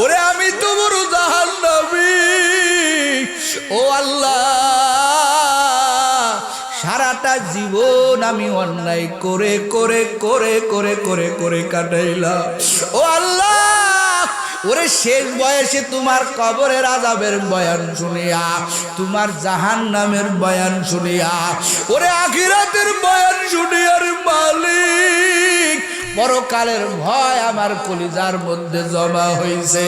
ওরে আমি তো বড় জাহান্নামী। ও আল্লাহ, সারাটা জীবন আমি অন্যায় করে করে করে করে করে করে কাটাইলাম। ও আল্লাহ, ওরে শেষ বয়সে তোমার কবরের আযাবের বয়ান শুনিয়া, তোমার জাহান্নামের বয়ান শুনিয়া, ওরে আখিরাতের বয়ান শুনিয়া রে মালিক, পরকালের ভয় আমার কলিজার মধ্যে জমা হয়েছে।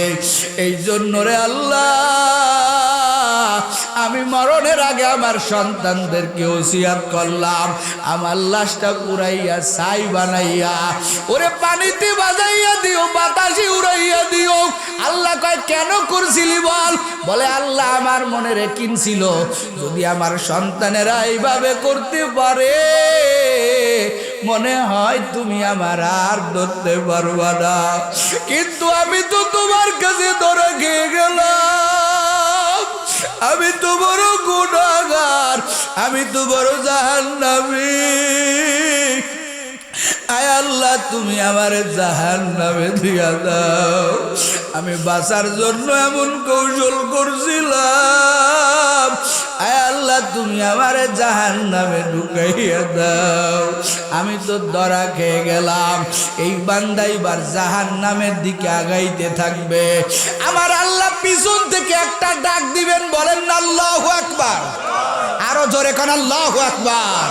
এই জন্য রে আল্লাহ, আমি মরণের আগে আমার সন্তানদেরকে ওসিয়াত করলাম, আমার লাশটা পুরাইয়া ছাই বানাইয়া ওরে পানিতে বাজাইয়া দিও, বাতাসে উড়াইয়া দিও। আল্লাহ কয় কেন করছিলি বল? বলে আল্লাহ আমার মনে রেখেছিল যদি আমার সন্তানেরা এইভাবে করতে পারে মনে হয় তুমি আমার আর ধরতে পারবা না। কিন্তু আমি তো তোমার কাছে ধরে খেয়ে গেলাম, আমি তো বড় গুনাহগার, আমি তো বড় জাহান্নামী। আয় আল্লাহ, তুমি আমার জাহান্নামে দিয়া দাও। আমি বাঁচার জন্য এমন কৌশল করছিলাম, আয় আল্লাহ তুমি আমার জাহান্নামে ঢুকাইয়া দাও। আমি তো ধরা খেয়ে গেলাম। এই বান্দা এবার জাহান্নামের দিকে আগাইতে থাকবে। আমার আল্লাহ পিছন থেকে একটা ডাক দিবেন, বলেন না আল্লাহু আকবার। আরো জোরে কোন আল্লাহু আকবার।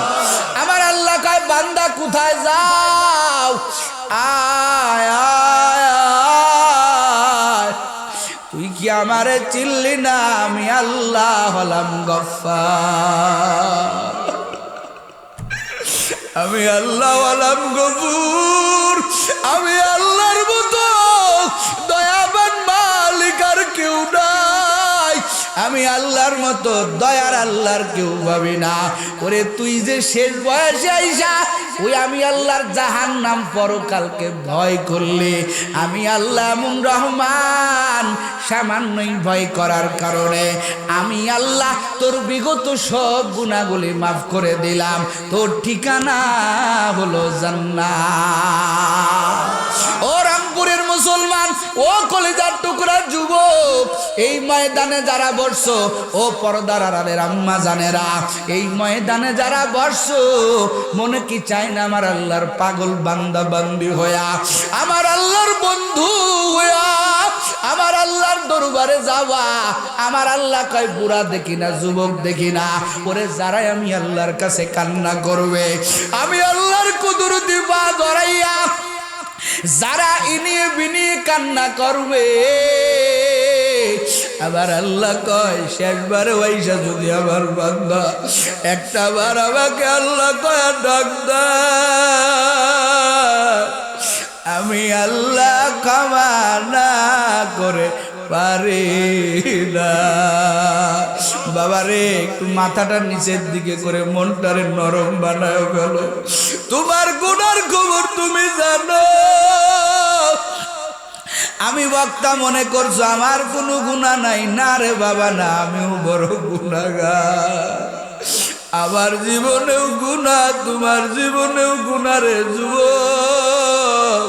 আমার আল্লাহ কয় বান্দা কোথায় যাও? আয় আয় আয়। তুই কি আমারে চিনলি না? আমি আল্লাহ হলাম গফফার, আমি আল্লাহ হলাম গফুর। আমি আল্লাহর মতো দয়াবান মালিক আর কেউ নাই। আমি আল্লাহর মতো দয়ার আল্লাহর কেউ ভাবি না। ওরে তুই যে শেষ বয়সে আইসা ওই আমি আল্লাহর জাহান্নাম পরকালকে ভয় করলে, আমি আল্লাহ এমন রহমান, সামান্যই ভয় করার কারণে আমি আল্লাহ তোর বিগত সব গুনাহগুলি মাফ করে দিলাম। তোর ঠিকানা হলো জান্নাত। ও রামপুরের মুসলমান, ও কলিজার টুকরা যুবক, এই ময়দানে যারা বসছো, ও পর্দার আড়ালের আম্মা জানেরা, এই ময়দানে যারা বসছো, মনে কি চাই না আমার আল্লাহর পাগল বান্দা বান্দি হইয়া, আমার আল্লাহর বন্ধু হইয়া আমার আল্লাহর দরবারে যাওয়া? আমার আল্লাহ কয় বুড়া দেখি না, যুবক দেখি না। ওরে যারাই আমি আল্লাহর কাছে কান্না করবে, আমি আল্লাহর কুদরতি পা ধরাইয়া যারা ইনিয়ে বিনিয়ে কান্না করবে, আবার আল্লাহ কয় শেষবারে ওইসা যদি আমার বান্দা একটা বার আমাকে আল্লাহ কয় ডাক দেয়, আমি আল্লাহ ক্ষমা না করে পারি না। বাবারে একটু মাথাটা নিচের দিকে করে মনটারে নরম বানায় ফেলো। তোমার গুনার খবর তুমি জানো। আমি বক্তা মনে করছো আমার কোনো গুনাহ নাই? না রে বাবা না, আমিও বড় গুনাহগার। আমার জীবনেও গুনাহ, তোমার জীবনেও গুনাহ রে যুবক।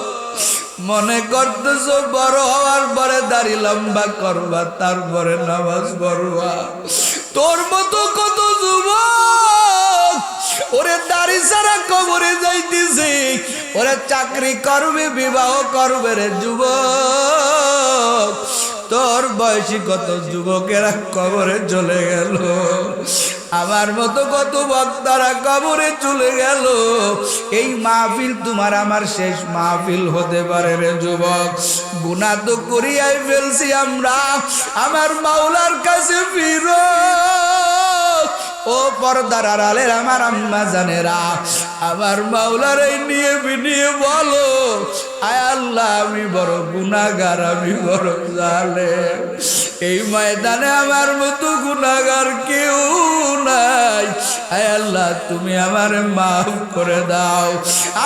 মনে করতেছো বড় হওয়ার পরে দাড়ি লম্বা করবা, তারপরে নামাজ পড়বা। তোর মতো কত যুবক ওরে দাড়ি ছাড়া কবরে যাইতেছে, ওরে চাকরি করবে, বিবাহ করবে রে যুবক। তোর বয়সী কত যুবকেরা কবরে চলে গেল, আমার মতো কত বক্তারা কবরে চলে গেল। এই মাহফিল তোমার আমার শেষ মাহফিল হতে পারে রে যুবক। গুনাহ তো করিয়াই ফেলছি আমরা, আমার মাওলার কাছে ফিরো। ও পর্দার আড়ালের আমার আম্মা জানেরা, আমার মাওলার এই নিয়ে বিনিয়ে বলো, আয় আল্লাহ আমি বড় গুনাহগার, আমি বড় জালেম। এই ময়দানে আমার মতো গুনাহগার কেউ নাই। আয় আল্লাহ তুমি আমার মাফ করে দাও।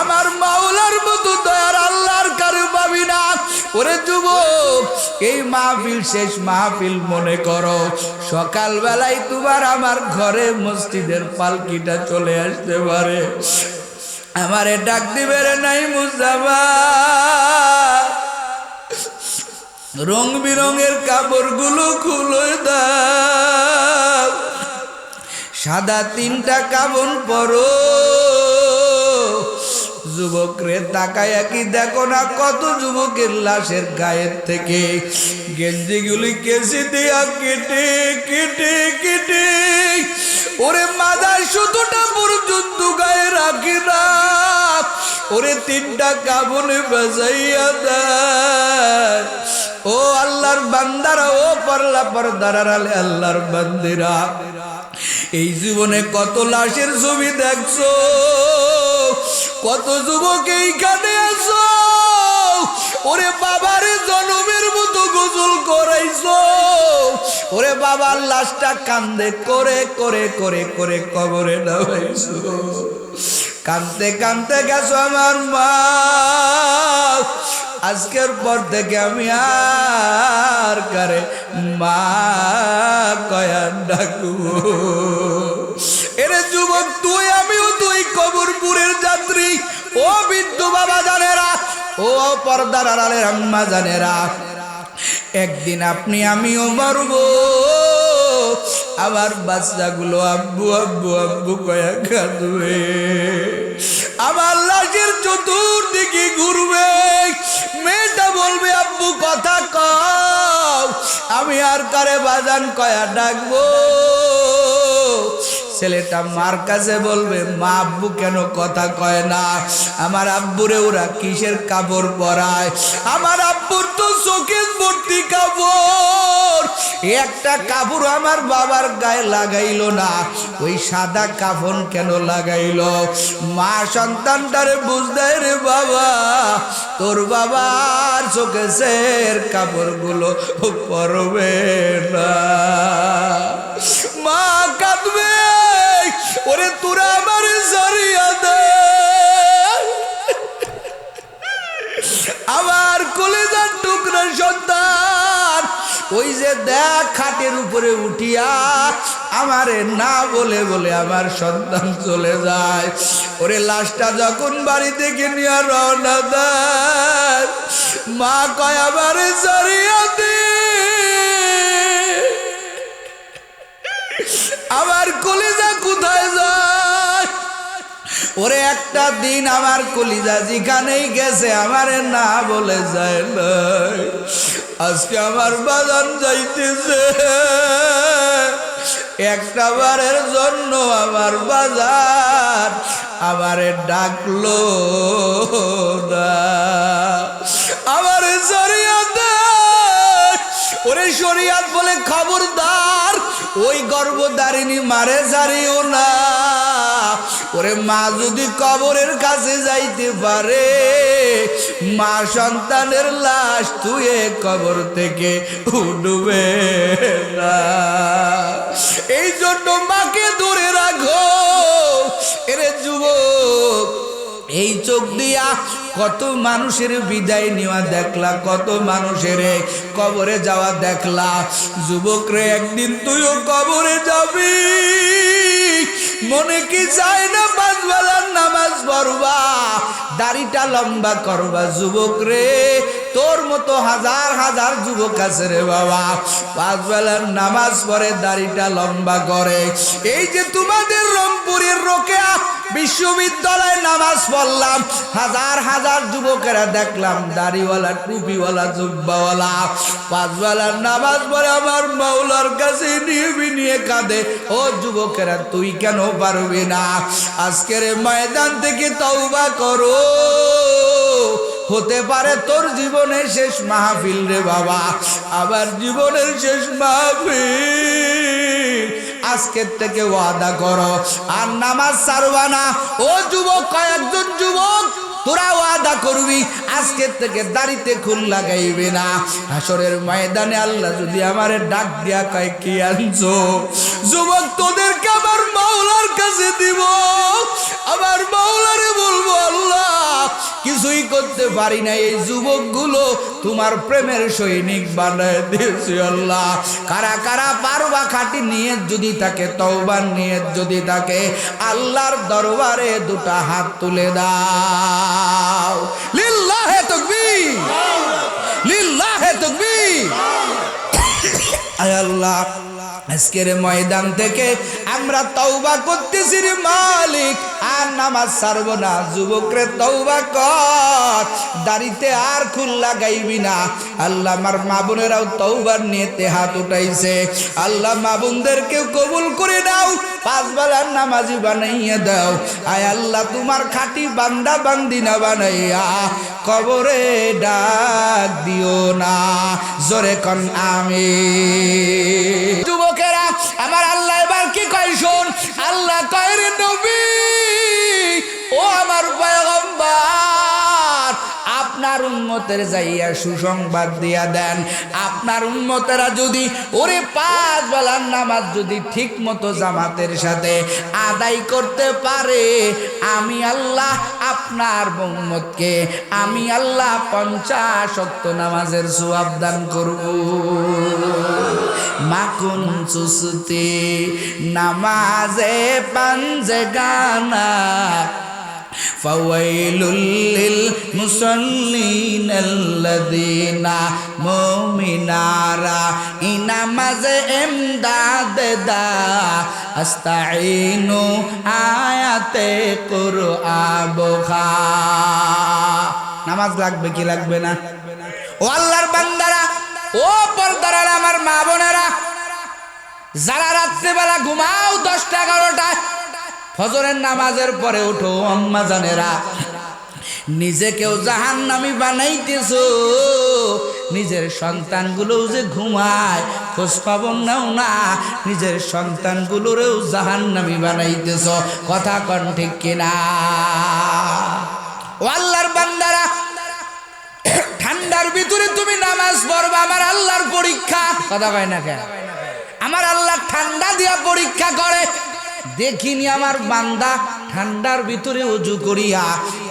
আমার মাওলার মতো দয়ার আল্লাহর কারো পাবি না। ওরে যুবক, এই মাহফিল শেষ মাহফিল মনে করো। সকাল বেলায় তোমার আমার ঘরে মসজিদের পালকিটা চলে আসতে পারে, আমারে ডাক দিবে রে নাই মুস্তাফা, রং বিরঙের কাপড়গুলো খুলে দাও, সাদা 3টা কাফন পরো। যুবকরে তাকায়া কি দেখো না কত যুবকের লাশের গায়ের থেকে গেঞ্জিগুলি কেসি দিয়া কেটে কেটে কেটে ওরে মাদার শুধুটা পর্যন্ত গায়ে রাখি না, ওরে 3টা কাফনে বাজাইয়া দেয়। ও আল্লাহর বান্দারা, ও পারলা পর্দার আড়ালে আল্লাহর বান্দিরা, এই জীবনে কত লাশের ছবি দেখছো, কত যুবক এইখানে আছো, ওরে বাবার জনমের মতো গোসল করাইছো, ওরে বাবার লাশটা কান্দে করে করে করে করে কবরে নামাইছো। কানতে কানতে গেছো আমার মা, আজকের পর থেকে আমি আর কারে মা কয়া ডাকবো। এরে যুবক তুই আমিও তুই কবরপুরের যাত্রী। ও বৃদ্ধ বাবা জানেরা, ও পর্দার আড়ালের আম্মা জানেরা, একদিন আপনি আমিও মরবো। আমার বাচ্চাগুলো আব্বু আব্বু আব্বু কয়া কাঁদবে, আমার লাশের চতুর্দিকে ঘুরবে, মেয়েটা বলবে আব্বু কথা কও, আমি আর কারে বাজান কয়া ডাকবো। ছেলেটা মার কাছে বলবে মা আব্বু কেন কথা কয় না, আমার আব্বুরে ওরা কিসের কাপড় পরায়, আমার আব্বুর তো চোখে ভর্তি কাপড়, একটা কাপড় আমার বাবার গায়ে লাগাইলো না, ওই সাদা কাফন কেন লাগাইলো। মা সন্তানটারে বুঝদায় রে বাবা, তোর বাবার চোখের কাপড়গুলো পরবে না। মা কাঁদবে, ওরে তোরা আমার জড়িয়ে দে, আমার কলিজার টুকরা সন্তান, ওই যে দেখ খাটের উপরে উঠিয়া আমারে না বলে বলে আমার সন্তান চলে যায়। ওরে লাশটা যখন বাড়ি থেকে নিয়ে রওনা দেয়, মা কয় আমারে জড়িয়ে দে, আমার কলিজা কোথায় যায়। ওরে একটা দিন আমার কলিজা যেখানেই গেছে আমারে না বলে যায় না, আজকে আমার বাজান যাইতেছে, একটা বারের জন্য আমার বাজার আমারে ডাকলো না, আমারে শরিয়ত, ওরে শরিয়ত বলে খবরদার ওই গর্ভধারিণী মারে ছাড়িও না। ওরে মা যদি কবরের কাছে যাইতে পারে, মা সন্তানের লাশ তুই কবর থেকে উঠবে না, এই জন্য মাকে দূরে রাখো। এরে যুবক, এই চোখ দিয়া কত মানুষের বিদায় নেওয়া দেখলা, কত মানুষের কবরে যাওয়া দেখলা। যুবক রে, একদিন তুইও কবরে যাবি, মনে কি চায় না 5 বেলার নামাজ পড়বা, দাড়িটা লম্বা করবা। যুবক রে, তোর মতো হাজার হাজার যুবক আছে রে বাবা, 5 বেলার নামাজ পড়ে দাড়িটা লম্বা করে। এই যে তোমাদের রংপুরের রোকেয়া বিশ্ববিদ্যালয়ে নামাজ পড়লাম, হাজার হাজার যুবকেরা দেখলাম দাড়িওয়ালা, টুপিওয়ালা, জুব্বাওয়ালা, 5 বেলার নামাজ পড়ে আমার মাওলার কাছে নিয়ে কাঁদে। ও যুবকেরা, তুই কেন পারবি না? আজকের ময়দান থেকে তওবা করো, হতে পারে তোর জীবনের শেষ মাহফিল রে বাবা, আবার জীবনের শেষ মাহফিল। আজকের থেকে ওয়াদা করো আর নামাজ ছাড়বা না। ও যুবক, কয়েকজন যুবক তোরা ওয়াদা করবি আজকের থেকে দাড়িতে খুল লাগাইবে না। হাসরের ময়দানে আল্লাহ যদি আমারে ডাক দিয়া কয় কি আনছো, যুবক তোদেরকে আমার মাওলার কাছে দিব, আমার মাওলারে বলবো আল্লাহ কিছুই করতে পারি না, এই যুবকগুলো তোমার প্রেমের সৈনিক বানায় দিয়েছি আল্লাহ। কারা কারা পারবা খাঁটি নিয়ত যদি থাকে, তওবার নিয়ত যদি থাকে, আল্লাহর দরবারে 2টা হাত তুলে দাও। লিল্লাহে তাকবীর, লিল্লাহে তাকবীর। আয় আল্লাহ, আজকের ময়দান থেকে আমরা তওবা করতেছি রে মালিক, আর নামাজ ছাড়ব না। যুবকরে তওবা কর, দাড়িতে আর খুল লাগাইবি না। আল্লাহ আমার মা বোনেরাও তওবার নিয়তে হাত উঠাইছে। আল্লাহ মা বোনদেরকেও কবুল করে দাও, পাঁচ বেলার নামাজি বানাইয়া দাও। আয় আল্লাহ, তোমার খাঁটি বান্দা বান্দি না বানাইয়া কবরে ডাক দিও না। জোরে কোন আমিন। যুবকেরা আমার আল্লাহ এবার কি কয় শোন, আল্লাহ কয় রে নবী, ও আমার পয়গম্বর, আপনার উম্মতের যাইয়া সুসংবাদ দিয়া দেন। আপনার উম্মতেরা যদি ওরে পাঁচ বেলার নামাজ যদি ঠিক মতো জামাতের সাথে আদায় করতে পারে, আমি আল্লাহ আপনার উম্মতকে আমি আল্লাহ 50 ওয়াক্ত নামাজের সওয়াব দান করব। মাকুন সুস্তি নামাজে পাঞ্জে গানা, ফাওয়াইলুল লিল মুসাল্লিনাল্লাযিনা মুমিনারা ইনামাজে ইমদাদ দা, আস্তাইনু আয়াতে কুরআন বুখা। নামাজ লাগবে কি লাগবে না? ও আল্লাহর বান্দারা, ও পর্দারা আমার মা বোনেরা, যারা রাত্রিবেলা ঘুমাও 10টা 11টায়, ফজরের নামাজের পরে উঠো আম্মা জানেরা, নিজেকেও জাহান্নামী বানাইতেছো, নিজের সন্তানগুলোও যে ঘুমায় খোঁজ খবর নাও না, নিজের সন্তানগুলোরেও জাহান্নামী বানাইতেছো। কথা কোন ঠিক কিনা? ও আল্লাহর বান্দারা, ঠান্ডার ভিতরে তুমি নামাজ পড়বা, আমার আল্লাহর পরীক্ষা। কথা কয় না কেন? আমার আল্লাহ ঠান্ডা দিয়া পরীক্ষা করে। দেখিনি আমার বান্দা ঠান্ডার ভিতরে ওযু করিয়া,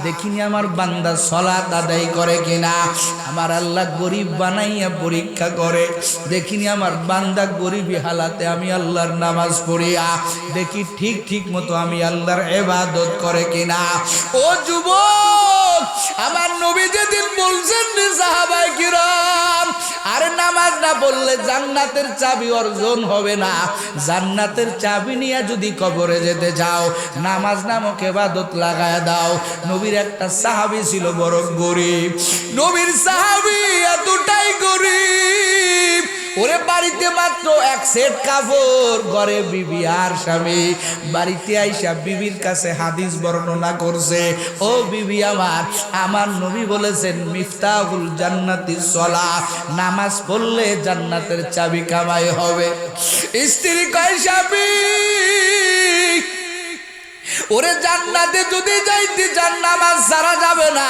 দেখিনি আমার বান্দা সালাত আদায় করে কিনা। আমার আল্লাহ গরিব বানাইয়া পরীক্ষা করে। দেখিনি আমার বান্দা গরিবী হালাতে আমি আল্লাহর নামাজ পড়িয়া, দেখি ঠিক ঠিক মতো আমি আল্লাহর ইবাদত করে কিনা। ও যুবক, আমার নবী যেদিন বলছেন রে সাহাবায়ে কিরাম, আরে নামাজ না পড়লে জান্নাতের চাবি অর্জন হবে না। জান্নাতের চাবি নিয়ে যদি কবরে যেতে চাও, নামাজ নামক ইবাদত লাগায় দাও। নবীর একটা সাহাবী ছিল বড় গরিব। নবীর সাহাবী এতটাই গরিব, ওরে বাড়িতে মাত্র এক সেট কাপড়, ঘরে বিবি আর স্বামী। বাড়িতে আইসা বিবির কাছে হাদিস বর্ণনা করছে, ও বিবি আমার নবী বলেছেন মিফতাহুল জান্নাতি সালাহ, নামাজ পড়লে জান্নাতের চাবি কামাই হবে। স্ত্রী কয় স্বামী, ওরে জান্নাতে যদি যাইতে চান নামাজ ছাড়া যাবে না।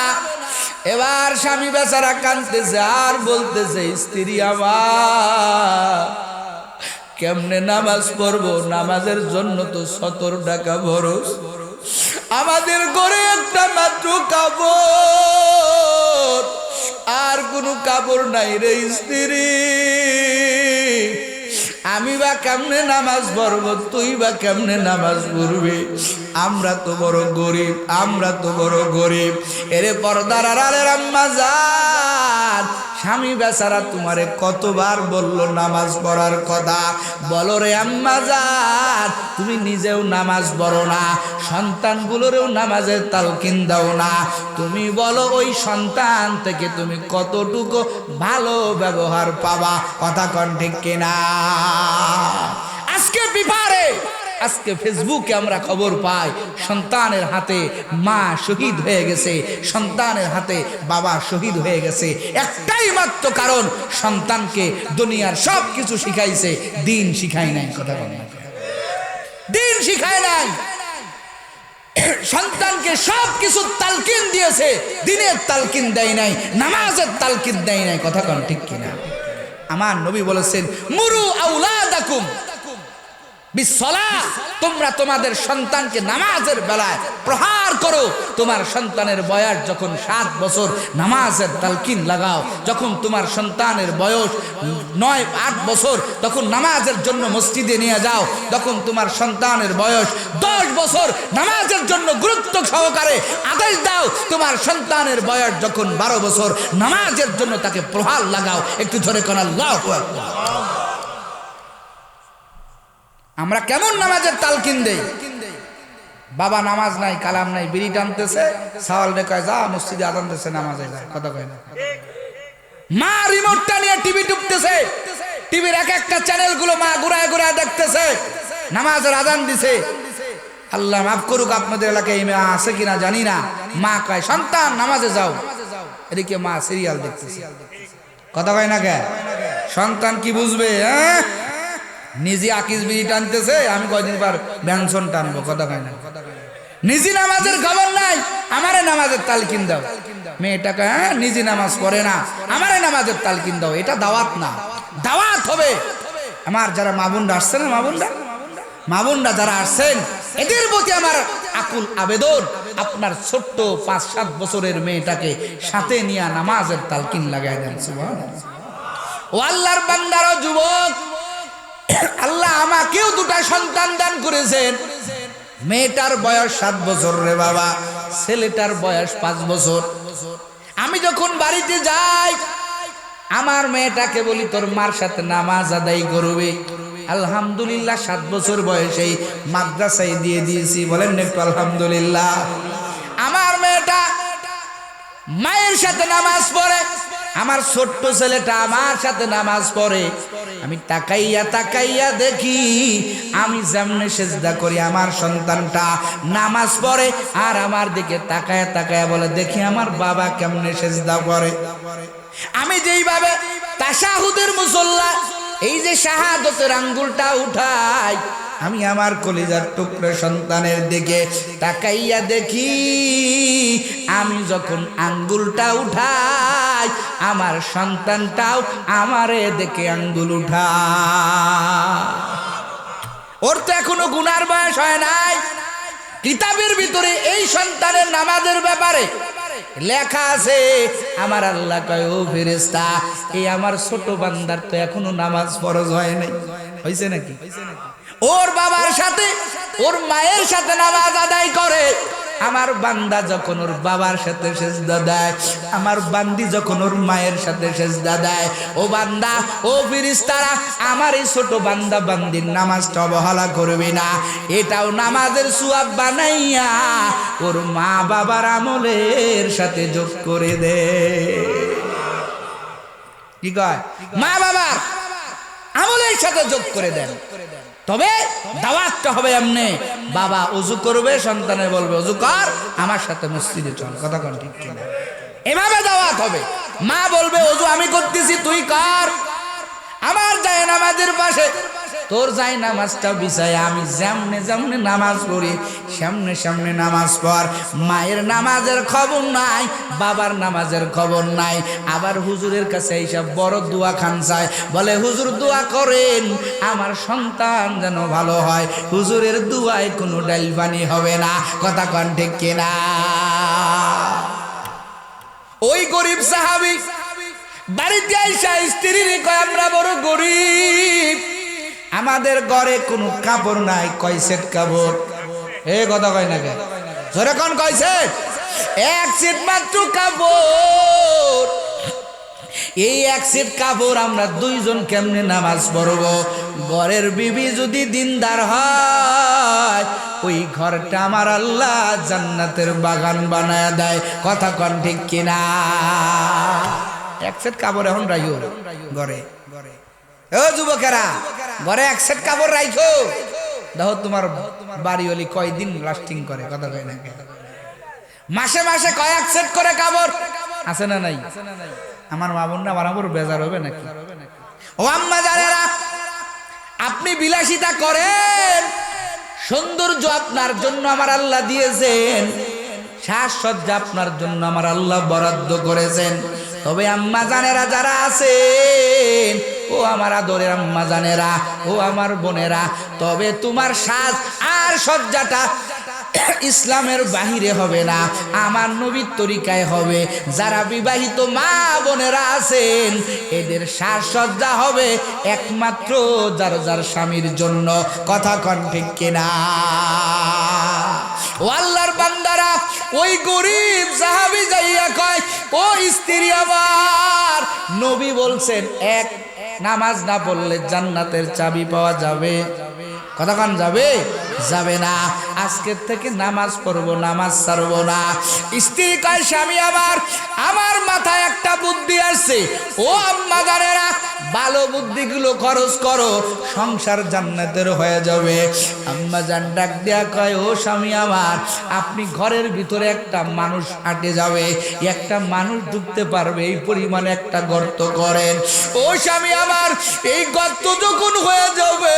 এবার স্বামী বেচারা কাঁদতেছে আর বলতেছে, স্ত্রী আমার কেমনে নামাজ পড়বো? নামাজের জন্য তো 70 টাকা খরচ, আমাদের ঘরে একটা মাত্র কাপড়, আর কোনো কাপড় নাই রে স্ত্রী। আমি বা কেমনে নামাজ পড়ব, তুই বা কেমনে নামাজ পড়বি? আমরা তো বড় গরিব, আমরা তো বড় গরিব। এরে পর্দার আড়ালের আম্মা জান, স্বামী বেচারা তোমারে কতবার বললো নামাজ পড়ার কথা। বলো রে আম্মা জান, তুমি নিজেও নামাজ পড়ো না, সন্তানগুলোরেও নামাজের তালকিন দাও না। তুমি বলো ওই সন্তান থেকে তুমি কতটুকু ভালো ব্যবহার পাবা? কথা কোন ঠিক কিনা? আজকে বিপারে, আজকে ফেসবুকে আমরা খবর পাই সন্তানের হাতে মা শহীদ হয়ে গেছে, সন্তানের হাতে বাবা শহীদ হয়ে গেছে। একটাই মাত্র কারণ, সন্তানকে দুনিয়ার সব কিছু শিখাইছে, দিন শিখাই নাই। কথা বলে দিন শিখায় নাই। সন্তানকে সব কিছু তালকিন দিয়েছে, দিনের তালকিন দেয় নাই, নামাজের তালকিন দেয় নাই। কথা কোন ঠিক কিনা? আমার নবী বলেছেন মুরু আওলাদাকুম বিসসালাহ, তোমরা তোমাদের সন্তানকে নামাজের বেলায় প্রহার করো। তোমার সন্তানের বয়স যখন 7 বছর, নামাজের তালকিন লাগাও। যখন তোমার সন্তানের বয়স 9-8 বছর, তখন নামাজের জন্য মসজিদে নিয়ে যাও। যখন তোমার সন্তানের বয়স 10 বছর, নামাজের জন্য গুরুত্ব সহকারে আদেশ দাও। তোমার সন্তানের বয়স যখন 12 বছর, নামাজের জন্য তাকে প্রহার লাগাও। একটু ধরে কোন আল্লাহু আকবার। আমরা কেমন নামাজের তালকিন দেই? বাবা নামাজ নাই, কালাম নাই, বিড়ি টানতেছে, সাওয়াল রে কয় যা মসজিদে আজান দিতেছে নামাজে যা, কথা কয় না। মা রিমোটটা নিয়ে টিভি টিপতেছে, টিভির এক একটা চ্যানেল গুলো মা ঘুরায় ঘুরায় দেখতেছে, নামাজের আজান দিছে। আল্লাহ মাফ করুক, আপনাদের এলাকায় এই মেয়ে আছে কিনা জানি না। মা কয় সন্তান নামাজে যাও, এদিকে মা সিরিয়াল দেখতেছে, কথা কয় না কে? সন্তান কি বুঝবে? নিজে আকিস বিড়ি টানতেছে, আমি কয়দিন পর ব্যঞ্জন টানবো, কথা কয় না। নিজে নামাজের খবর নাই, আমারে নামাজের তালকিন দাও। মেয়েটাকে নিজে নামাজ পড়ে না, আমারে নামাজের তালকিন দাও। এটা দাওয়াত না, দাওয়াত হবে। আমার যারা মা বোনরা আসছে না, মা বোনরা যারা আসছেন, এদের প্রতি আমার আকুল আবেদন, আপনার ছোট্ট 5-7 বছরের মেয়েটাকে সাথে নিয়ে নামাজের তালকিন লাগাই দেন। সুবহানাল্লাহ। ও আল্লাহর বান্দার যুবক, আল্লাহ আমাকেও 2টা সন্তান দান করেছেন। মেয়েটার বয়স 7 বছর রে বাবা, ছেলেটার বয়স 5 বছর। আমি যখন বাড়িতে যাই, আমার মেয়েটাকে বলি তোর মার সাথে নামাজ আদায় করবে। আলহামদুলিল্লাহ 7 বছর বয়সেই মাদ্রাসায় দিয়ে দিয়েছি, বলেন একটু আলহামদুলিল্লাহ। আমার মেয়েটা মায়ের সাথে নামাজ পড়ে, আমার ছোট্ট ছেলেটা আমার সাথে নামাজ পড়ে। আমি তাকাইয়া তাকাইয়া দেখি, আমি যেমনে সেজদা করি আমার সন্তানটা নামাজ পড়ে, আর আমার দিকে তাকায়া তাকায়া বলে দেখি আমার বাবা কেমনে সেজদা করে। আমি যেইভাবে তাশাহুদের মুসল্লা, এই যে শাহাদতের আঙ্গুলটা উঠাই, আমি আমার কলিজার টুকরো সন্তানের দিকে তাকাইয়া দেখি, আমি যখন আঙ্গুলটা উঠাই, আমার সন্তানটাও আমারে দেখে আঙ্গুল উঠায়। ওর তো এখনো গুনার বয়স হয় নাই। কিতাবের ভিতরে এই সন্তানের নামাজের ব্যাপারে লেখা আছে, আমার আল্লাহ কয় ও ফেরেশতা, এই আমার ছোট বান্দার তো এখনো নামাজ ফরজ হয় নাই। হইছে নাকি? ওর বাবার সাথে ওর মায়ের সাথে নামাজ আদায় করে। আমার বান্দা যখন ওর বাবার সাথে সেজদা দেয়, আমার বান্দি যখন ওর মায়ের সাথে সেজদা দেয়, ও বান্দা ও ফেরেশতারা আমার এই ছোট বান্দা বান্দির নামাজটা অবহেলা করবে না। এটাও নামাজের সওয়াব বানাইয়া ওর মা বাবার আমলের সাথে যোগ করে দে। কি কয়? মা বাবার আমলের সাথে যোগ করে দেন। তবে দাওয়াতটা হবে এমনি, বাবা ওযু করবে, সন্তানে বলবে ওযু কর, আমার সাথে মসজিদে চল, কথা কোন ঠিক কিনা? এভাবে দাওয়াত হবে। মা বলবে ওযু আমি করতেছি তুই কর, আমার যায় নামাজের পাশে তোর যায় নামাজটা বিছায় আমি যেমনে যেমনে নামাজ পড়ি সামনে সামনে নামাজ পড়। মায়ের নামাজের খবর নাই, বাবার নামাজের খবর নাই। আবার হুজুরের কাছে এইসব বড় দোয়া খান চায়, বলে হুজুর দোয়া করেন আমার সন্তান যেন ভালো হয়। হুজুরের দোয়ায় কোনো ডাইল পানি হবে না, কথা কন ঠিক কিনা? ওই গরিব সাহাবী বাড়িতে আইসা স্ত্রীর কয় আমরা বড় গরিব, আমাদের ঘরে কোনো কাপড় নাই। কয় সেট কাপড়? এ কথা কয় না কে? জোরে কোন কয় সেট? 1 সেট মাত্র কাপড়। এই 1 সেট কাপড় আমরা 2 জন কেমনে নামাজ পড়বো? ঘরের বিবি যদি দিনদার হয়, ওই ঘরটা আমার আল্লাহ জান্নাতের বাগান বানায় দেয়, কথা কন ঠিক কিনা? 1 সেট কাপড় এখন রাইও ঘরে। ও যুবকেরা, ঘরে 1 সেট কাপড় রাখো, দেখো তোমার বাড়িওয়ালি কয়দিন লাস্টিং করে, কথা কয় না? মাসে মাসে কয়েক সেট করে কাপড় আছে না নাই? আমার মা বোনরা আমার বেজার হবে নাকি? ও আম্মা জানেরা, আপনি বিলাসিতা করেন, সৌন্দর্য আপনার জন্য আমার আল্লাহ দিয়েছেন, সাজসজ্জা আপনার জন্য আমার আল্লাহ বরাদ্দ করেছেন। তবে আম্মা জানেরা যারা আছেন, ও আমার আদরের আম্মা জানেরা, ও আমার বোনেরা, তবে তোমার সাজ আর সজ্জাটা ইসলামের বাহিরে হবে না, আমার নবীর তরিকায় হবে। যারা বিবাহিত মা বোনেরা আছেন, এদের সাজসজ্জা হবে একমাত্র যার যার স্বামীর জন্য, কথা কন ঠিক কিনা? ও আল্লাহর বান্দারা, ওই গরিব সাহাবী যাইয়া কয় ও স্ত্রী আমার, নবী বলছেন এক নামাজ না পড়লে জান্নাতের চাবি পাওয়া যাবে। কতক্ষণ যাবে? যাবে না। আজকের থেকে নামাজ পড়বো, নামাজ ছাড়বো না। স্ত্রী কয়, স্বামী আমার মাথায় একটা বুদ্ধি আসছে। ও আম্মা জানেরা, ভালো বুদ্ধিগুলো খরচ করো, সংসার জান্নাতের হয়ে যাবে। আম্মা জান ডাক দেয়া কয়, ও স্বামী আমার, আপনি ঘরের ভিতরে একটা মানুষ আটে যাবে, একটা মানুষ ঢুকতে পারবে এই পরিমাণে একটা গর্ত করেন। ও স্বামী আমার, এই গর্ত যখন হয়ে যাবে,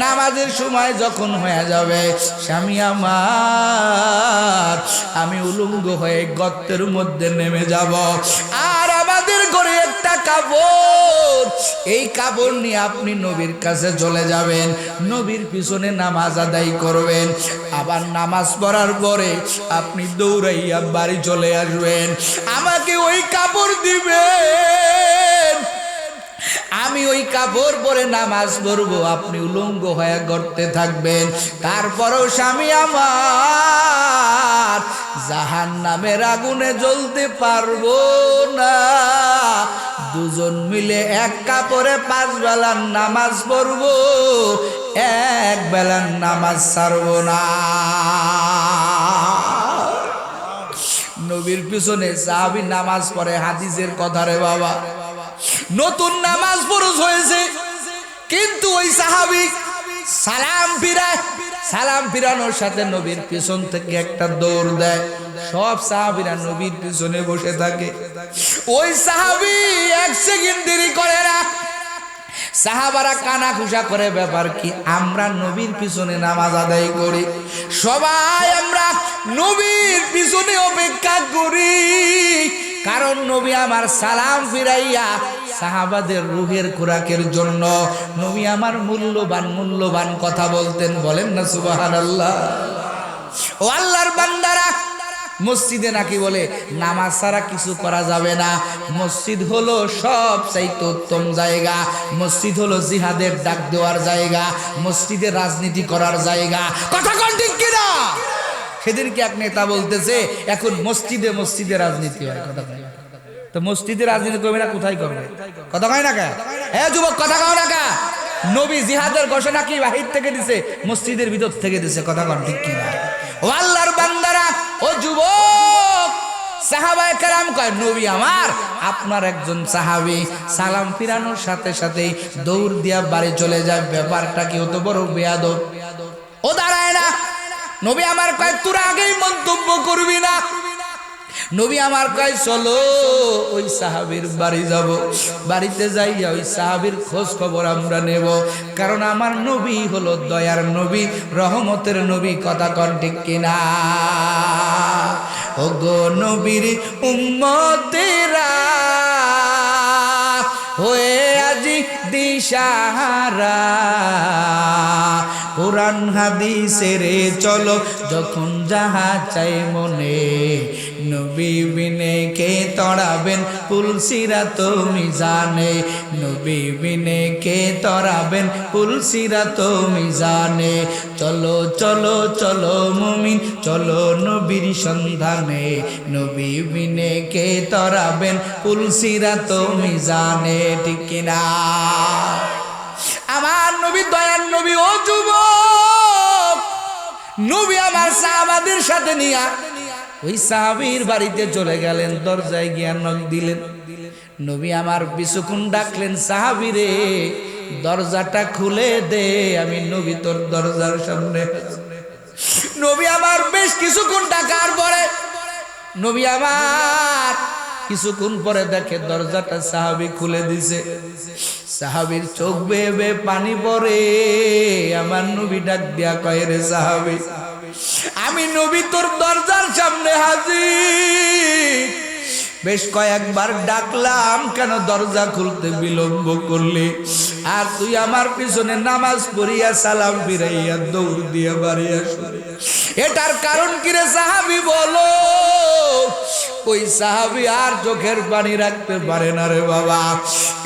নামাজের সময় যখন হয়ে যাবে, স্বামী আমার, আমি উলঙ্গ হয়ে গর্তের মধ্যে নেমে যাব। আর আমাদের ঘরে একটা কাপড়, এই কাপড় নিয়ে আপনি নবীর কাছে চলে যাবেন, নবীর পিছনে নামাজ আদায় করবেন। আবার নামাজ পড়ার পরে আপনি দৌড়াইয়া বাড়ি চলে আসবেন, আমাকে ওই কাপড় দিবেন, আমি ওই কাপড় পরে নামাজ পড়বো, আপনি উলঙ্গ হয়ে গর্তে থাকবেন। তারপরেও স্বামী আমার জাহান্নামের আগুনে জ্বলতে পারবো না। দুজন মিলে এক কাপড়ে 5 বেলার নামাজ পড়বো, এক বেলার নামাজ ছাড়বো না। নবীর পিছনে সাহাবী নামাজ পড়ে, হাদিসের কথা রে বাবা। নতুন নামাজ ফরজ হয়েছে, কিন্তু ওই সাহাবী সালাম ফিরানোর সাথে নবীর পিছন থেকে একটা দৌড় দেয়। সব সাহাবীরা নবীর পিছনে বসে থাকে, ওই সাহাবী 1 সেকেন্ড দেরি করে না। সাহাবারা কানা খুশা করে, ব্যাপার কি? আমরা নবীর পিছনে নামাজ আদায় করি, সবাই আমরা নবীর পিছনে অপেক্ষা করি, কারণ নবী আমার সালাম ফিরাইয়া সাহাবাদের রুহের খোরাকের জন্য নবী আমার মূল্যবান কথা বলতেন। বলেন না সুবহানাল্লাহ। ও আল্লাহর বান্দারা, মসজিদে নাকি বলে নামাজ ছাড়া কিছু করা যাবে না। মসজিদ হলো সবচাইতে উত্তম জায়গা, মসজিদ হলো জিহাদের ডাক দেওয়ার জায়গা, মসজিদে রাজনীতি করার জায়গা। কথা কোন ঠিক কিনা? সেদিনকে এক নেতা বলতেছে এখন মসজিদে রাজনীতি হয়। কথা কয়, তো মসজিদে রাজনীতি করবে না, কোথায় করবে? কথা কয় না কে? হ্যাঁ যুবক, কথা কও না কে? নবী জিহাদের ঘোষণা কি বাহির থেকে দিছে? মসজিদের ভিতর থেকে দিছে। কথা কোন ঠিক কিনা? ও আল্লাহর বান্দারা, ও যুবক, সাহাবায়ে কেরাম কয়, নবী আমার, আপনার একজন সাহাবী সালাম ফিরানোর সাথে সাথেই দৌড় দিয়া বাড়ি চলে যায়। ব্যাপারটা কি অত বড় বেয়াদব? ও দাঁড়ায় না। নবী আমার কয়, তোরা আগেই মন্তব্য করবি না। নবী আমার কয়, চলো ওই সাহাবীর বাড়ি যাব, বাড়িতে যাইয়া ওই সাহাবীর খোঁজ খবর আমরা নেব, কারণ আমার নবী হলো দয়ার নবী, রহমতের নবী। কথা কন ঠিক কিনা? ও গো নবীর উম্মতেরা হয়ে আজি দিশাহারা, কোরআন হাদিসের চলো যখন যাহা চাই মনে, নবী বিনে কে তড়াবেন পুলসিরাত মিজানে, নবী বিনে কে তড়াবেন পুলসিরাত মিজানে। চলো চলো চলো মুমিন, চলো নবীর সন্ধানে, নবী বিনে কে তড়াবেন পুলসিরাত মিজানে। ঠিক কিনা? আমার নবী দয়ার নবী। ও যুবক, নবী আমার সাহাবাদের সাথে নিয়া ওই সাহাবীর বাড়িতে চলে গেলেন, দরজায় গিয়া নক দিলেন। নবী আমার কিছুক্ষণ ডাকলেন, সাহাবী রে দরজাটা খুলে দে, আমি নবী তোর দরজার সামনে। নবী আমার বেশ কিছুক্ষণ ডাকার পরে নবী আমার কিছুক্ষণ পরে দেখে দরজাটা সাহাবী খুলে দিছে। সাহাবীর চোখ বেয়ে বেয়ে পানি পড়ে। আমার নবী ডাক দিয়া কয়, রে সাহাবী, আমি নবী তোর দরজার সামনে হাজির। বেশ কয়েকবার ডাকলাম, কেন দরজা খুলতে বিলম্ব করলি? আর তুই আমার পিছনে নামাজ পড়িয়া সালাম ফিরাইয়া দৌড় দিয়ে বাড়ি আসলি, এটার কারণ কি রে সাহাবী বলো? ওই সাহাবী আর চোখের পানি রাখতে পারে না রে বাবা।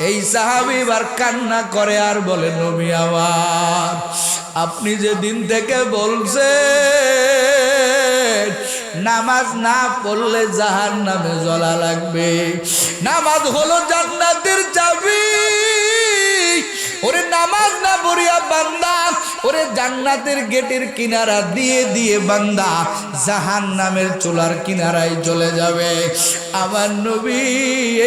এই সাহাবী এবার কান্না করে আর বলে, নবী আমার, আপনি যে দিন থেকে বলছেন নামাজ না পড়লে জাহান্নামে জ্বলা লাগবে, নামাজ হলো জান্নাতের চাবি, ওরে নামাজ না পড়িয়া বান্দা ওরে জান্নাতের গেটের কিনারা দিয়ে দিয়ে বান্দা জাহান্নামের চুলার কিনারায় চলে যাবে। আমার নবী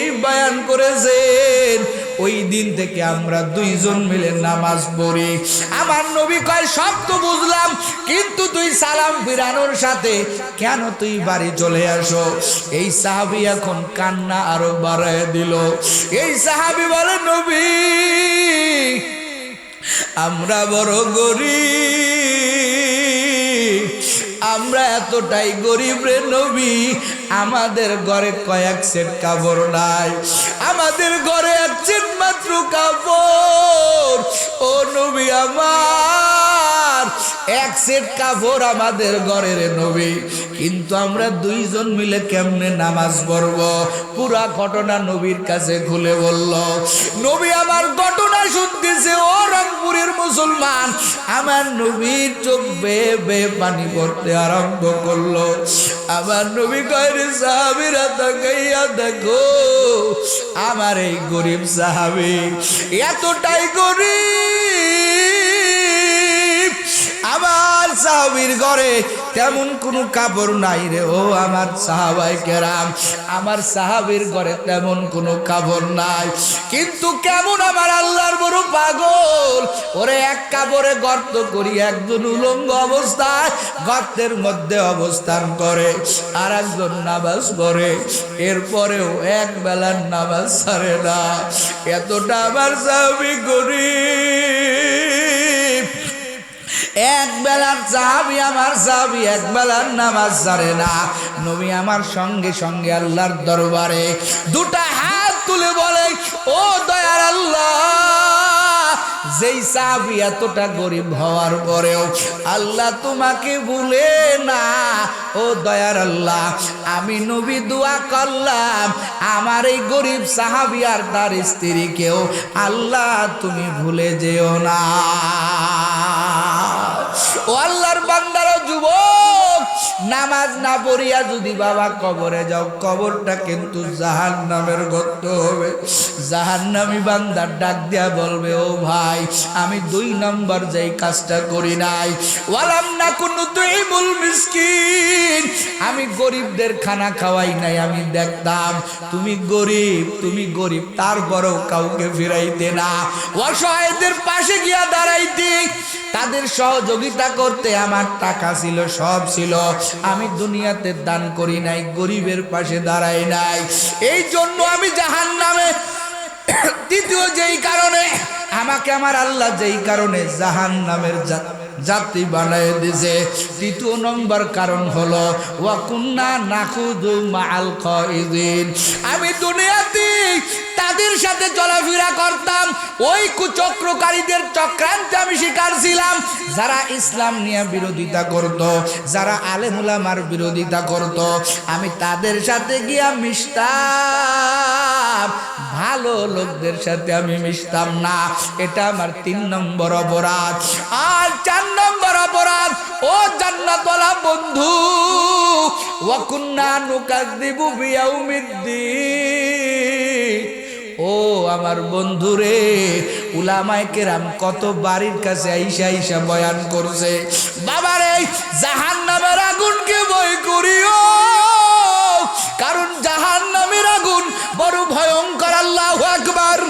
এই বয়ান করেছেন। ওই দিন থেকে আমরা দুইজন মিলে নামাজ পড়ি। আমার নবী কয় সব তো বুঝলাম, কিন্তু তুই সালাম ফিরানোর সাথে কেন তুই বাড়ি চলে আসো? এই সাহাবী এখন কান্না আরো বাড়ায় দিল। এই সাহাবী বলে নবী আমরা বড় গরিব, আমরা এতটাই গরিব রে নবী, আমাদের ঘরে কয়েক সেট কাপড় নাই, আমাদের ঘরে এক সেট মাত্র কাপড়। ও নবী আমার এক সেট কাপড় আমাদের ঘরে রে নবী, কিন্তু আমরা দুইজন মিলে কেমনে নামাজ পড়ব? পুরা ঘটনা নবীর কাছে খুলে বলল। নবী আমার ঘটনা শুনতেছে। ও রংপুরের মুসলমান, আমার নবীর চোখ বেয়ে বেয়ে পানি পড়তে আরম্ভ করলো। আমার নবী কয় রে সাহাবীরা তাকাইয়া দেখো, আমার এই গরিব সাহাবী এতটাই গরিব, আমার সাহাবীর ঘরে তেমন কোনো কাপড় নাই রে। ও আমার সাহাবায়ে কেরাম, আমার সাহাবীর ঘরে তেমন কোনো কাপড় নাই, কিন্তু কেমন আমার আল্লাহর বড় পাগল, ওরে এক কাপড়ে গর্ত করি একজন উলঙ্গ অবস্থায় গর্তের মধ্যে অবস্থান করে, আর একজন নামাজ পড়ে, এরপরেও এক বেলার নামাজ ছাড়ে না। এতটা আমার সাহাবী গরিব, এক বেলার সাহাবী আমার সাহাবী এক বেলার নামাজ ছাড়ে না। নবী আমার সঙ্গে সঙ্গে আল্লাহর দরবারে দুটা হাত তুলে বলে, ও দয়ার আল্লাহ, যেই সাহাবী এতটা গরিব হওয়ার পরেও আল্লাহ তোমাকে ভুলে না, ও দয়ার আল্লাহ, আমি নবী দোয়া করলাম আমার এই গরিব সাহাবী আর তার স্ত্রীকেও আল্লাহ তুমি ভুলে যেও না। ও আল্লাহর বান্দারা, যুবক, নামাজ না পড়িয়া যদি বাবা কবরে যাও, কবরটা কিন্তু জাহান্নামের গর্ত হবে। জাহান্নামী বান্দা ডাক দিয়া বলবে, ও ভাই, আমি 2 নম্বর যেই কাজটা করি নাই, ওয়ালাম নাকুন তুইমুল মিসকিন, আমি গরিবদের খানা খাওয়াই নাই। আমি দেখতাম তুমি গরিব, তারপরেও কাউকে ফিরাইতে না, অসহায়দের পাশে গিয়া দাঁড়াইতে, তাদের সহযোগিতা করতে আমার টাকা ছিল, সব ছিল, আমি দুনিয়াতে দান করি নাই, গরিবের পাশে দাঁড়াই নাই। এই জন্য আমি জাহান্নামে, দ্বিতীয় যেই কারণে আমাকে আমার আল্লাহ যেই কারণে জাহান্নামের যাত্রী বানায় দিয়েছে, 3 নম্বর কারণ হলো ওয়া কুন্না নাখুদু মাআল খাইদিন, আমি দুনিয়াতে তাদের সাথে চলাফেরা করতাম, ওই কুচক্রকারীদের চক্রান্তে আমি শিকার ছিলাম, যারা ইসলাম নিয়ে বিরোধিতা করত, যারা আলেম উলামার বিরোধিতা করত, আমি তাদের সাথে গিয়া মিশতাম, ভালো লোকদের সাথে আমি মিশতাম না। এটা আমার 3 নম্বর অপরাধ। আর 4 নম্বর অপরাধ, ও জান্নাতওয়ালা বন্ধু, ওয়া কুন্না নুকাযযিবু বিয়াউমিদ্দিন, ও আমার বন্ধুরে, উলামায়ে কেরাম কত বাড়ির কাছে আইসা আইসা বয়ান করছে, বাবারে জাহান্নামের আগুনকে ভয় করিও, কারণ জাহান্নামের আগুন বড় ভয়ঙ্কর। আল্লাহু আকবার।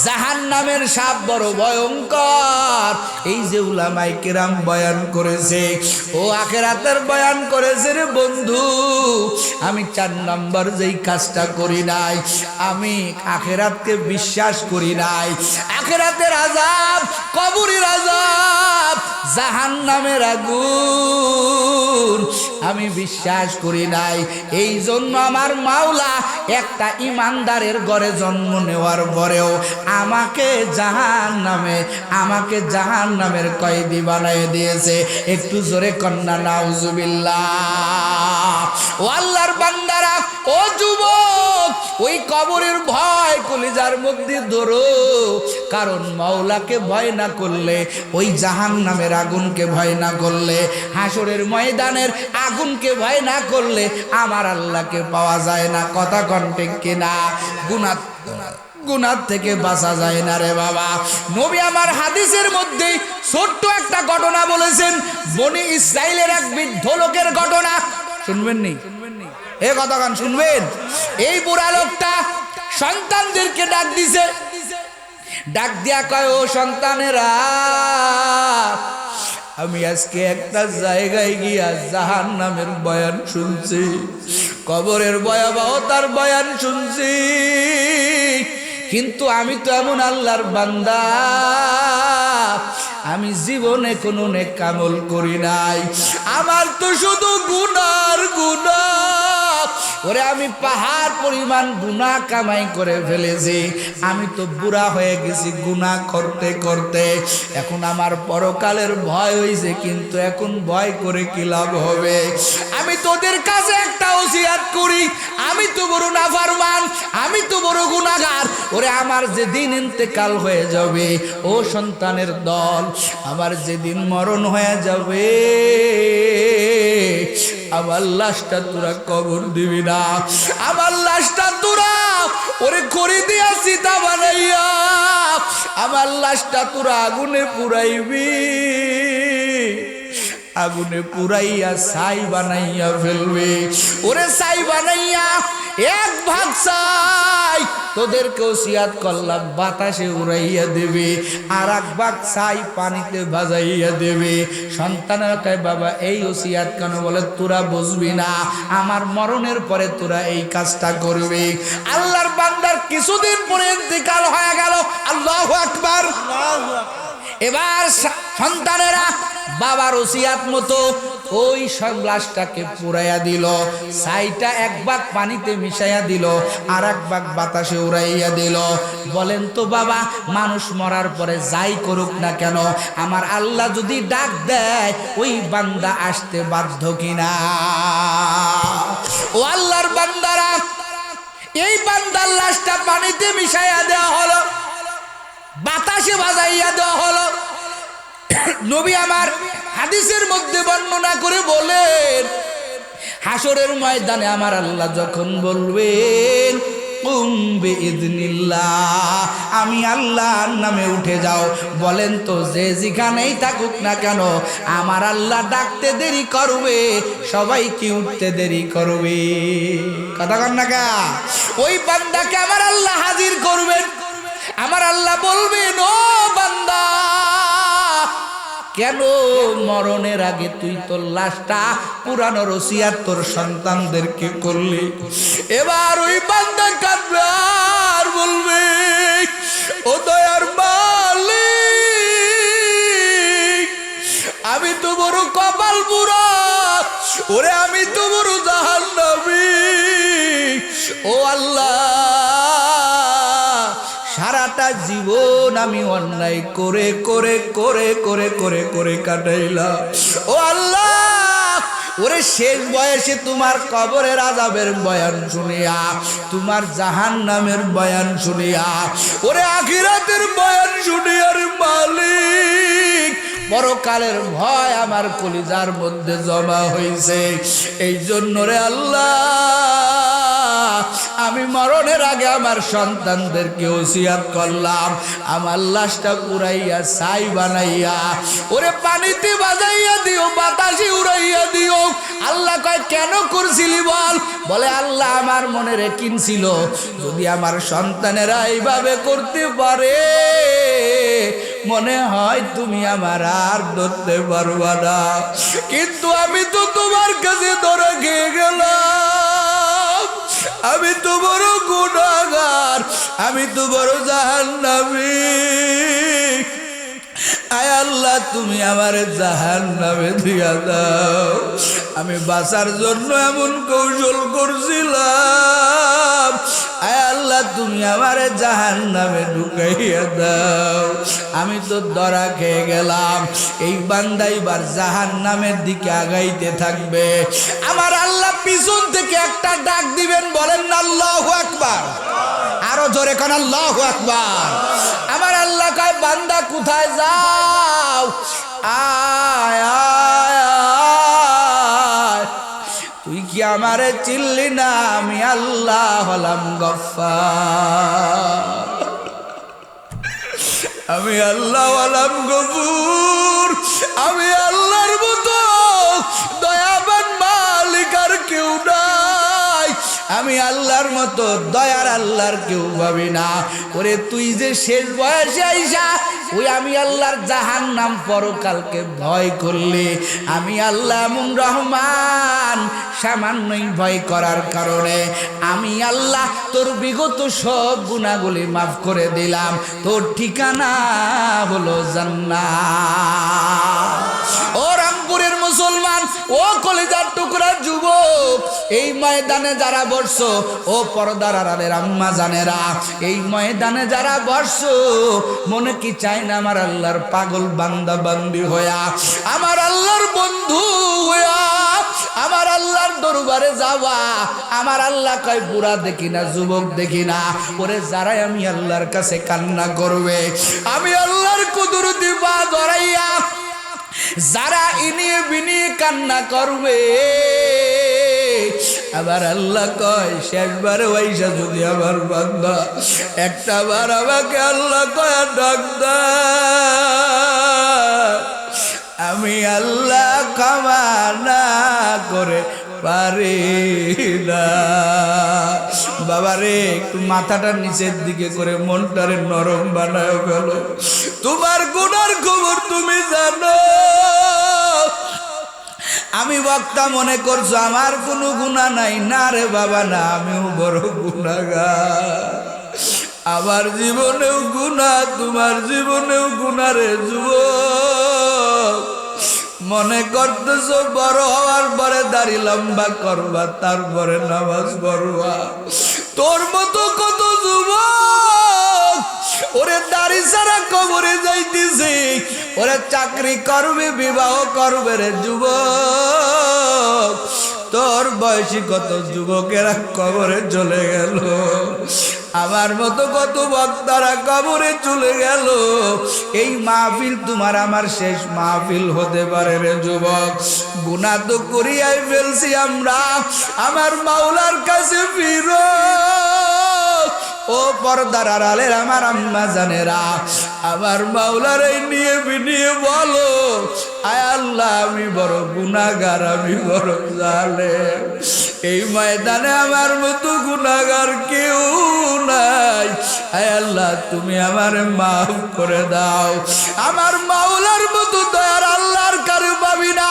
জাহান্নামের সাপ বড় ভয়ঙ্কর। এই যে উলামায়ে কেরাম বয়ান করেছে, ও আখিরাতের বয়ান করেছে রে বন্ধু, আমি 4 নম্বর যেই কাজটা করি নাই, আমি আখিরাতকে বিশ্বাস করি নাই। আখিরাতের আযাব, কবরের আযাব, জাহান্নামের আগুন আমি বিশ্বাস করি নাই। এই জন্য আমার মাওলা একটা ইমানদারের ঘরে জন্ম নেওয়ার পরেও আমাকে জাহান্নামের কয়েদি বানিয়ে দিয়েছে। একটু জোরে কন্যা নাউজুবিল্লাহ। ও আল্লাহর বান্দারা, ও যুবক, ওই কবরের ভয় কলিজার মধ্যে ধরো, কারণ মাওলাকে ভয় না করলে, ওই জাহান্নামের আগুনকে ভয় না করলে, হাসরের ময়দানের আগুনকে ভয় না করলে আমার আল্লাহকে পাওয়া যায় না। কথা কোন ঠিক কিনা? গুনাহ থেকে বাঁচা যায় না রে বাবা। নবী আমার হাদিসের মধ্যে ছোট্ট একটা ঘটনা বলেছেন, বনি ইসরাইলের এক বৃদ্ধ লোকের ঘটনা। শুনবেন নি? এ কতক্ষণ শুনবেন? এই বুড়া লোকটা সন্তানদেরকে ডাক দিছে, ডাক দিয়া কয়, ও সন্তানেরা, আমি আজকে একটা জায়গায় গিয়া জাহান্নামের বয়ান শুনছি, কবরের ভয়াবহতার বয়ান শুনছি, কিন্তু আমি তো এমন আল্লাহর বান্দা, আমি জীবনে কোনো নেক আমল করি নাই, আমার তো শুধু গুনার গুনাহ। ওরে আমি পাহাড় পরিমাণ গুনাহ কামাই করে ফেলেছি, আমি তো বুড়া হয়ে গেছি গুনাহ করতে করতে, এখন আমার পরকালের ভয় হইছে, কিন্তু এখন ভয় করে কি লাভ হবে? আমি তোদের কাছে একটা ওসিয়াত করি, আমি তো বড় নাফরমান, আমি তো বড় গুনাহগার। ওরে আমার যেদিন ইন্তেকাল হয়ে যাবে, ও সন্তানের দল, আমার যেদিন মরণ হয়ে যাবে, আমার লাশটা তোরা কবর দিবি না, আমার লাশটা তোরা ওরে করে দিয়া চিতা বানাইয়া আমার লাশটা তোরা আগুনে পুরাইবি, আগুনে পুরাইয়া ছাই বানাইয়া ফেলবে। ওরে ছাই বানাইয়া এক ভাগ ছাই তোদেরকে ওসিয়াত করলাম বাতাসে উড়াইয়া দেবে, আর এক ভাগ ছাই পানিতে ভাজাইয়া দেবে। সন্তানেরা কয়, বাবা এই ওসিয়াত কেন? বলে, তোরা বুঝবি না, আমার মরণের পরে তোরা এই কাজটা করবি। আল্লাহর বান্দার কিছুদিন পরে ইন্তেকাল হয়ে গেল। আল্লাহু আকবার। এবার সন্তানেরা বাবার ওসিয়াত মতো ওই সব লাশটাকে পুরাইয়া দিল, ছাইটা এক ভাগ পানিতে মিশাইয়া দিল, আর এক ভাগ বাতাসে উড়াইয়া দিল। বলেন তো বাবা, মানুষ মরার পরে যাই করুক না কেন, আমার আল্লাহ যদি ডাক দেয়, ওই বান্দা আসতে বাধ্য কিনা? ও আল্লাহর বান্দারা, এই বান্দার লাশটা পানিতে মিশাইয়া দেওয়া হলো, বাতাসে বাজাইয়া দেওয়া হলো। নবী আমার হাদিসের মধ্যে বর্ণনা করে বলেন, হাসরের ময়দানে আমার আল্লাহ যখন বলবেন, আমি আল্লাহর নামে উঠে যাও। বলেন তো, যে যেখানেই থাকুক না কেন, আমার আল্লাহ ডাকতে দেরি করবে, সবাই কি উঠতে দেরি করবে? কথা কন না কা? ওই বান্দাকে আমার আল্লাহ হাজির করবেন, আমার আল্লাহ বলবেন, ও বান্দা, কেন মরণের আগে তুই তোর লাশটা পুরানোর ওসিয়াত তোর সন্তানদেরকে করলি? এবার ওই বান্দা কাঁদবে আর বলবে, ও দয়ার মালিক, আমি তো বড় কপাল বুড়া, ওরে আমি তো বড় জাহান্নামী। ও আল্লাহ, সারাটা জীবন আমি অন্যায় করে করে করে করে করে করে কাটাইলাম। ও আল্লাহ, ওরে শেষ বয়সে তোমার কবরের আযাবের বয়ান শুনিয়া, তোমার জাহান্নামের বয়ান শুনিয়া, ওরে আখিরাতের বয়ান শুনিয়া, রে মালিক, পরকালের ভয় আমার কলিজার মধ্যে জমা হয়েছে। এই জন্য রে আল্লাহ, আমি মরণের আগে আমার সন্তানদেরকে ওসিয়াত করলাম, আমার লাশটা পুরাইয়া ছাই বানাইয়া ওরে পানিতে বাজাইয়া দিও, বাতাসে উড়াইয়া দিও। আল্লাহ কয়, কেন করছিলি বল? বলে, আল্লাহ আমার মনে রেখেছিল, যদি আমার সন্তানেরা এইভাবে করতে পারে, মনে হয় তুমি আমার আর ধরতে পারবা না, কিন্তু আমি তো তোমার কাছে ধরে খেয়ে গেলাম, আমি তো বড় গুনাহগার, আমি তো বড় জাহান্নামী। আয় আল্লাহ, তুমি আমার জাহান্নামে দিয়া দাও। আমি বাঁচার জন্য এমন কৌশল করছিলাম, আয় আল্লাহ, তুমি আমার জাহান্নামে ঢুকাইয়া দাও। আমি তো ধরা খেয়ে গেলাম। এই বান্দা এবার জাহান্নামের দিকে আগাইতে থাকবে। আমার আল্লাহ পিছন থেকে একটা ডাক দিবেন, বলেন না আল্লাহু আকবার। আরো জোরে কোন আল্লাহু আকবার। আমার আল্লাহ কয়, বান্দা কোথায় যাও? আয় আয় আয়, তুই কি আমারে চিনলি না? আমি আল্লাহ হলাম গফফার। আমি আল্লাহ আলাম গফুর, আমি আল্লাহর মতো দয়াবান মালিক আর কেউ নাই, আমি আল্লাহর মতো দয়ার আল্লাহর কেউ ভাবি না। ওরে তুই যে শেষ বয়সে আইসা ওই আমি আল্লাহর জাহান্নাম পরকালকে ভয় করলে, আমি আল্লাহ এমন রহমান, সামান্যই ভয় করার কারণে আমি আল্লাহ তোর বিগত সব গুনাহগুলি মাফ করে দিলাম, তোর ঠিকানা হলো জান্নাত। ও রামপুরের মুসলমান, ও কলিজার টুকরা যুবক, এই ময়দানে যারা বসছো, ও পর্দার আড়ালের আম্মা জানেরা, এই ময়দানে যারা বসছো, মনে কি চায় না আমার আল্লাহর পাগল বান্দা বান্দি হইয়া, আমার আল্লাহর বন্ধু হইয়া আমার আল্লাহর দরবারে যাওয়া? আমার আল্লাহ কয় বুড়া দেখি না, যুবক দেখি না, ওরে যারাই আমি আল্লাহর কাছে কান্না করবে, আমি আল্লাহর কুদরতি পা ধরাইয়া যারা ইনিয়ে বিনিয়ে কান্না করবে, আবার আল্লাহ কয় শেষবারে ওইসা যদি আমার বান্দা একটা বার আমাকে আল্লাহ কয় ডাক দাও, আমি আল্লাহ ক্ষমা না করে পারি না। বাবারে একটু মাথাটা নিচের দিকে করে মনটারে নরম বানায় ফেলো, তোমার গুনার খবর তুমি জানো। আমি বক্তা মনে করছো আমার কোনো গুনাহ নাই, না রে বাবা না, আমিও বড় গুনাহগার, আমার জীবনেও গুনাহ, তোমার জীবনেও গুনাহ রে যুবক। মনে করতেছো বড় হওয়ার পরে দাড়ি লম্বা করবা, তারপরে নামাজ পড়বা, তোর মতো কত যুবক ওরে দাড়ি ছাড়া কবরে যাইতেছে, ওরে চাকরি করবে, বিবাহ করবে রে যুবক, তোর বয়সী কত যুবকেরা কবরে চলে গেল, আমার মতো কত বক্তারা কবরে চলে গেল। এই মাহফিল তোমার আমার শেষ মাহফিল হতে পারে রে যুবক। গুনাহ তো করিয়াই ফেলছি আমরা, আমার মাওলার কাছে ফিরো। ও পর্দার আড়ালের আমার আম্মা জানেরা, আমার মাওলার এই নিয়ে বিনিয়ে বলো, আয় আল্লাহ আমি বড় গুনাহগার, আমি বড় জালেম, এই ময়দানে আমার মতো গুনাহগার কেউ নাই, আয় আল্লাহ তুমি আমার মাফ করে দাও। আমার মাওলার মতো দয়ার আল্লাহর কারো পাবি না।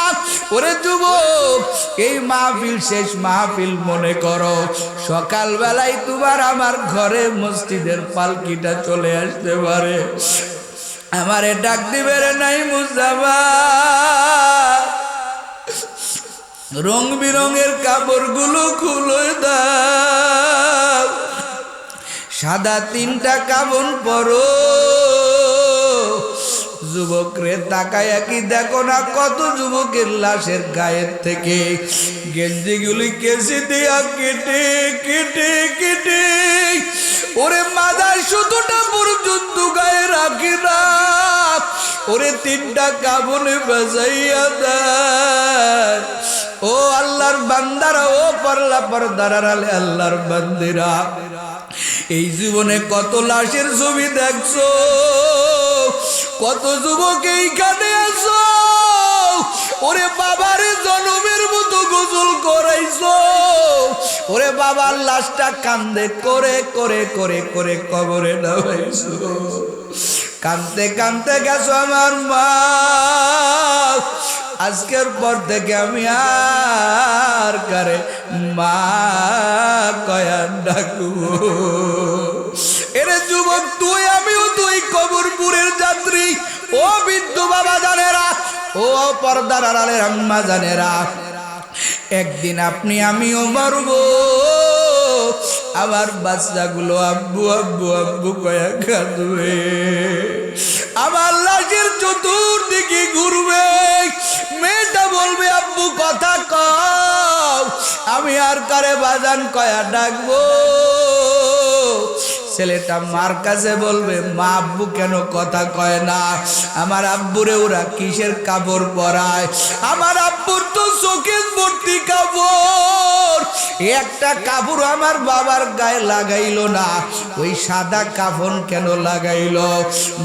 ওরে যুবক, এই মাহফিল শেষ মাহফিল মনে করো, সকাল বেলায় তোমার আমার ঘরে মসজিদের পালকিটা চলে আসতে পারে, আমারে ডাক দিবে রে নাই মুস্তাফা, রং বিরঙের কাপড়গুলো খুলে দাও, সাদা 3টা কাফন পরো। যুবক রে তাকায়া কি দেখো না কত যুবকের লাশের গায়ের থেকে গেঞ্জিগুলি কেসি দিয়া কেটে কেটে কেটে ওরে মাদার শুধুটা পর্যন্ত গায়ে রাখি না, ওরে 3টা কাফনে বাজাইয়া দেয়। ও আল্লাহর বান্দারা, ও পারলা পর্দার আড়ালে আল্লাহর বান্দিরা, এই জীবনে কত লাশের ছবি দেখছো, কত যুবক এইখানে আছো, ওরে বাবার জনমের মতো গোসল করাইছো, ওরে বাবার লাশটা কান্দে করে করে করে করে কবরে নামাইছো, কান্দতে কান্দতে গেছো আমার মা, আজকের পর থেকে আমি আর কারে মা কয়া ডাকবো। এরে যুবক তুই আমিও তুই কবরপুরের যাত্রী। ও বৃদ্ধ বাবা জানেরা, ও পর্দার আড়ালের আম্মা জানেরা, একদিন আপনি আমিও মরবো। আমার বাচ্চাগুলো আব্বু আব্বু আব্বু কয়া কাঁদবে, আমার লাশের চতুর্দিকে ঘুরবে, মেয়েটা বলবে আব্বু কথা কও, আমি আর কারে বাজান কয়া ডাকবো। ছেলেটা মার কাছে বলবে মা আব্বু কেন কথা কয় না, আমার আব্বুরে ওরা কিসের কাপড় পরায়, আমার আব্বুর তো চোখের ভর্তি কাপড়, একটা কাপড় আমার বাবার গায়ে লাগাইলো না, ওই সাদা কাফন কেন লাগাইল?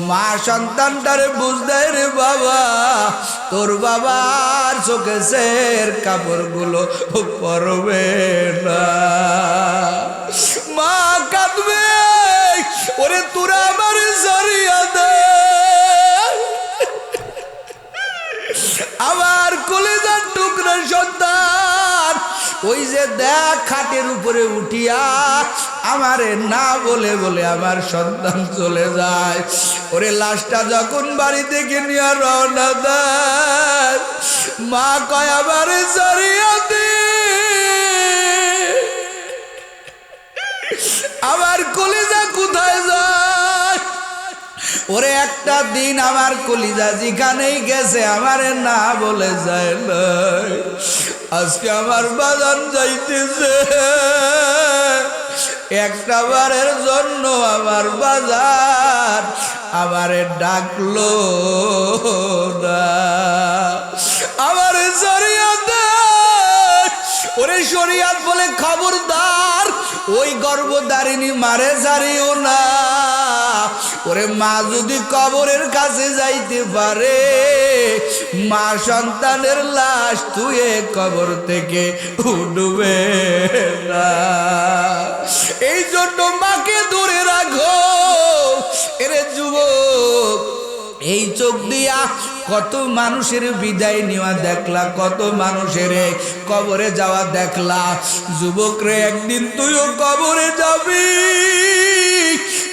মা সন্তানটারে বুঝদায় রে বাবা, তোর বাবার চোখের কাপড়গুলো পরবে না। মা কাঁদবে, ওরে তোরা আমার জড়িয়ে দে, আমার কলিজার টুকরা সন্তান। ওই যে দেখ খাটের উপরে উঠিয়া আমারে না বলে বলে আমার সন্তান চলে যায়। ওরে লাশটা যখন বাড়ি থেকে নিয়ে রওনা দেয়, মা কয় আমারে জড়িয়ে দে, আমার কলিজা কোথায় যায়? ওরে একটা দিন আমার কলিজা যেখানেই গেছে আমারে না বলে যায় না। আজকে আমার বাজান যাইতেছে, একটা বারের জন্য আমার বাজার আমারে ডাকলো না, আমারে শরিয়ত। ওরে শরিয়ত বলে খবরদার ওই গর্ভধারিণী মারে ছাড়িও না। ওরে মা যদি কবরের কাছে যাইতে পারে, মা সন্তানের লাশ তুই কবর থেকে উঠবে না। এই জন্য মাকে দূরে রাখো। এরে যুবক, এই চোখ দিয়া কত মানুষের বিদায় নেওয়া দেখলা, কত মানুষের কবরে যাওয়া দেখলা। যুবক রে, একদিন তুইও কবরে যাবি।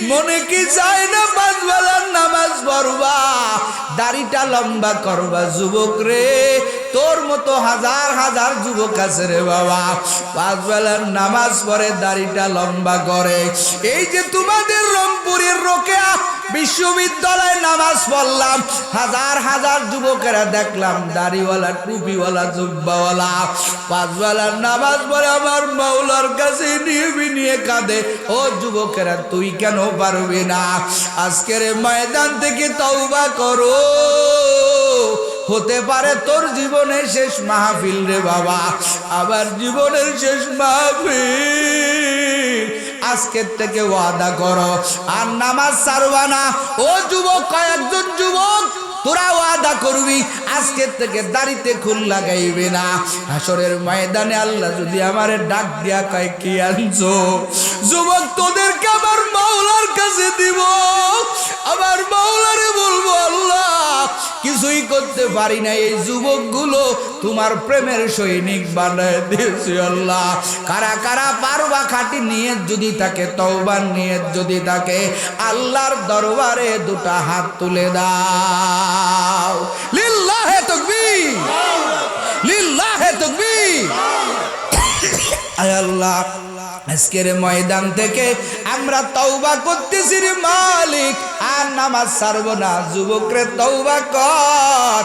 মনে কি চায় না পাঁচ বেলার নামাজ পড়বা, দাড়িটা লম্বা করবা? যুবক রে, তোর মতো হাজার হাজার যুবক আছে রে বাবা, পাঁচ বেলার নামাজ পড়ে, দাড়িটা লম্বা করে। এই যে তোমাদের রংপুরের রোকেয়া বিশ্ববিদ্যালয়ে নামাজ পড়লাম, হাজার হাজার যুবকেরা দেখলাম দাড়িওয়ালা, টুপিওয়ালা, জুব্বাওয়ালা, পাঁচ বেলার নামাজ পড়ে আমার মাওলার কাছে নিয়ে কাঁদে। ও যুবকেরা, তুই কেন পারবি না? আজকের ময়দান থেকে তওবা করো, হতে পারে তোর জীবনের শেষ মাহফিল রে বাবা, আবার জীবনের শেষ মাহফিল। আজকের থেকে ওয়াদা করো আর নামাজ ছাড়বা না। ও যুবক, কয়েকজন যুবক তোরা ওয়াদা করবি আজকের থেকে দাড়িতে খুল লাগাইবে না। হাসরের ময়দানে আল্লাহ যদি আমারে ডাক দিয়া কয় কি আনছো, যুবক তোদেরকে আমার মাওলার কাছে দিব। আমার মাওলারে বলবো, আল্লাহ কিছুই করতে পারি না, এই যুবকগুলো তোমার প্রেমের সৈনিক বানায় দিয়েছে। আল্লাহ, কারা কারা পারবা? খাঁটি নিয়ত যদি থাকে, তওবার নিয়ত যদি থাকে, আল্লাহর দরবারে দুটা হাত তুলে দাও। লিল্লাহে তাকবীর, লিল্লাহে তাকবীর। আয় আল্লাহ, আজকের ময়দান থেকে আমরা তওবা করতেছি রে মালিক, আর নামাজ ছাড়বো না। যুবকরে তওবা কর।